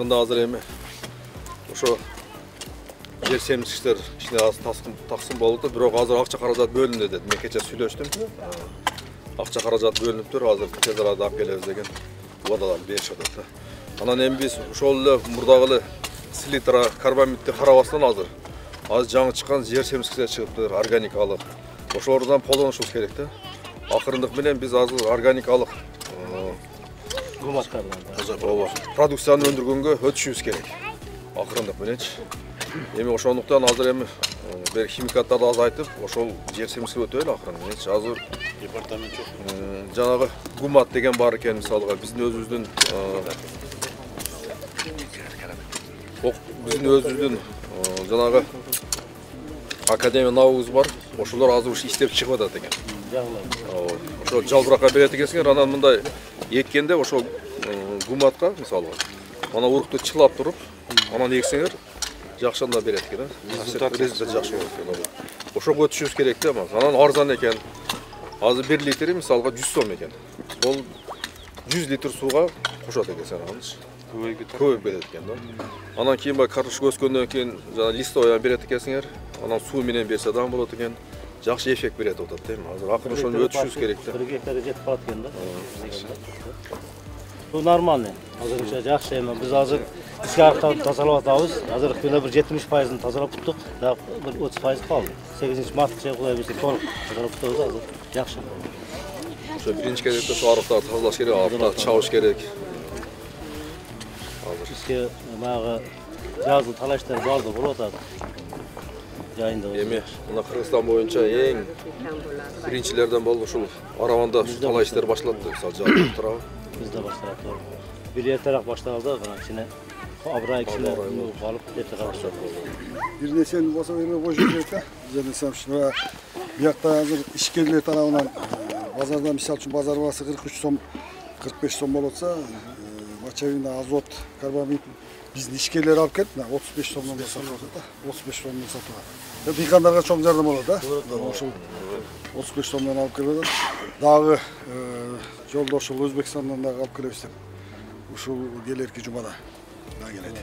Ағымында азыр эми ошо жер семчиштер ичине аз таксым болду, бирок азыр акча каражат бөлүндү деди. Мен кече сүйлөштүм. Акча каражат бөлүнүптүр, азыр тез арада алып келебиз деген убадалар беришип атат. Анан эми биз ошол эле мурдагы эле селитра карбамидди карабастан азыр жаңы чыккан жер семчиштер чыгыптыр, органикалык. Ошолордон колдонушубуз керек да. Акырындык менен биз азыр органикалык продукцияны өндүргөнгө өтүшүбүз керек. Акырындык мененчи. Эми ошондуктан азыр эми бир химикаттарды азайтып, ошол жер семчиге өтөлү акырындык мененчи. Азыр департамент жок. Жанагы гумат деген бар экен, мисалга биздин өзүбүздүн жанагы академия наукабыз бар. Ошолор азыр иштеп чыгып атат экен. Ошо жалбыракка берет экенсиңер, анан мындай эккенде ошол гуматка мисалга ана урукту чылап туруп, анан эксеңер жакшында берет экен. Результат жакшы болот экен. Ошого өтүшүбүз керек да, анан арзан экен. Азыр 1 литри мисалга 100 сом экен. Бул 100 литр сууга кошот экенсиң анычы. Көбөйүп кетет экен да. Анан кийин бай картошка өскөндөн кийин жана листовый берет экенсиңер, анан суу менен берсе дагы болот экен. Жакшы эффект берет атат да. Азыр акырын ошону өтүшүбүз керек да. 1 гектарга жетип барат экен да. Бул нормальный. Азырынча жакшы эми биз азыр ишкарыктарды тазалап атабыз. Азыркы күндө бир 70% тазалап буттук. Дагы бир 30% калды. 8-мартка Кудай берсе толук тазалап буттук азыр. Жакшы. Ошо биринчи кезекте ошо арыктарды тазалаш керек, арыктарды чабыш керек. Бизге баягы жазгы талаштар барды болуп атат. Жайында. Эми мына Кыргызстан боюнча эң биринчилерден болуп ушул Араванда талаштар башталды. Мисалы жаап турабы. Бизде башталат. Бир эртерээк башталды, бирок кичине абрай кичине калып эртерээк башталды. Бир нерсени болсо эме коюш керек да. Жана самшыра биякта азыр ишкерлер тарабынан базарда мисалы үчүн базар баасы 43 сом, 45 сом болот атса, мочевина, азот, карбамид биздин ишкерлер алып келип, 35 сомдон сатып атат да. 35 сомдон сатып атат. Дыйкандарга чоң жардам болот да. Ошол 35 сомдон алып келип атат. Дагы жолдо ошол Өзбекстандан дагы алып келебиз деп. Ушул келерки жумада да келет.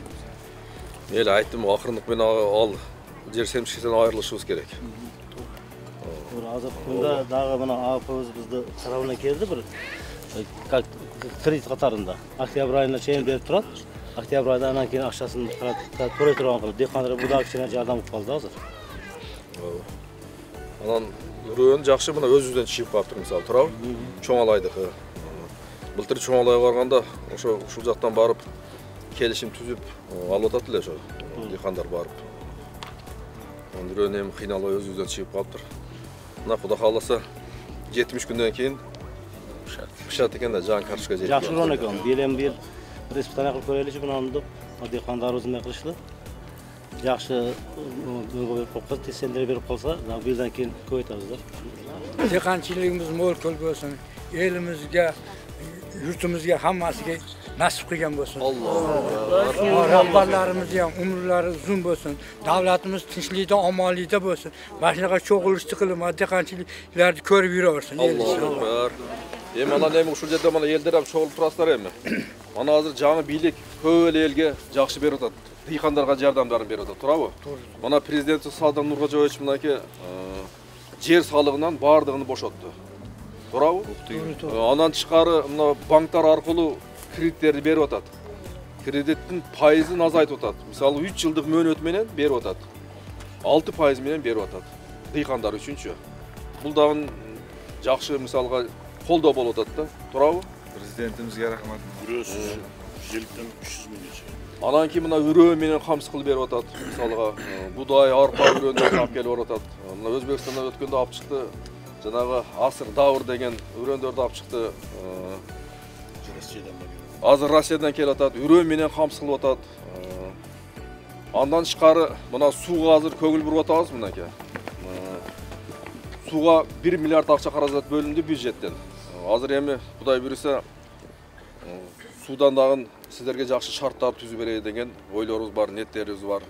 Эле айттым, акырындык менен ал жер семчигинен айрылышыбыз керек. Азыр күндө дагы мына АПбыз бизди тарабынан келди бир как кредит катарында. Октябрь айына чейин берип турат. Октябрь айда анан кийин акчасын төлөй турган кылып, дыйкандар буда кичине жардам кылып калды азыр. Анан үрөөн жакшы мына өзүбүздөн чыгып калыптыр мисалы турабы. Чоңалайдыкы. Былтыр Чоңалайга барганда ошо ушул жактан барып келишим түзүп алып атат эле ошо дыйкандар барып. Үрөөн эми кыйналып өзүбүздөн чыгып калыптыр. Мына Кудай кааласа 70 күндөн кийин пышат экен да жаңы картошка жетип. Жакшы урон экен. Бийлем бир испытание кылып көрөлүчү мынаны дыйкандарыбыз эме кылышлы. Жакшы берип коюп, сендер берип калса, бирден кийин көбөйтөбүз да. Dehqonchiligimiz mo'l bo'lsin. Elimizga, yurtimizga hammasiga nasib qilgan bo'lsin. Alloh. Rahbarlarimiz ham umrlari uzun bo'lsin. Davlatimiz tinchlikda, omonlikda bo'lsin. Mana shunaqa cho'g'ilishni qilib, dehqonchiliklarni ko'rib yuraversin. Alloh. Эми анан эми ушул жерде мына элдер ham чогулуп турасыздар эми. Мана азыр жаңы бийлик көп элге жакшы берип атат. Дыйкандарга жардамдарын берип атат, туурабы? Мана президент Садам Нуркожоевич мынакей жер салыгынан бардыгын бошотту. Туурабы? Анан тышкары мына банктар аркылуу кредиттерди берип атат. Кредиттин пайызын азайтып атат. Мисалы 3 жылдык мөөнөт менен берип атат. 6% менен берип атат. Дыйкандар үчүнчү. Бул дагы жакшы мисалга колдоо болуп атат да. Туурабы? Президентимизге рахмат. Үрөөсүз желиктен 300 миң чейин. Анан кийин мына үрөө менен камсыз кылып берип атат. Мисалга будай, арпа үрөөндөрүн алып келип атат. Мына Өзбекстандан өткөндө алып чыкты. Жанагы асыр давыр деген үрөөндөрдү алып чыкты. Азыр Россиядан келип атат. Үрөө менен камсыз кылып атат. Андан тышкары мына сууга азыр көңүл буруп атабыз мынакей. Сууга 1 миллиард акча каражат бөлүндү бюджеттен. Азыр эми Кудай буйруса суудан дагы сиздерге жакшы шарттар түзүп берели деген ойлорубуз бар, ниеттерибиз бар.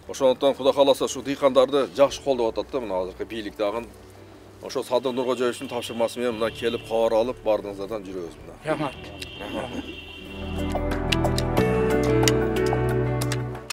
Ошондуктан Кудай кааласа ушу дыйкандарды жакшы колдоп атат да мына азыркы бийлик дагы. Ошо Садыр Нуркожоевичтин тапшырмасы менен мына келип кабар алып бардыгыңыздардан жүрөбүз мына. Рахмат.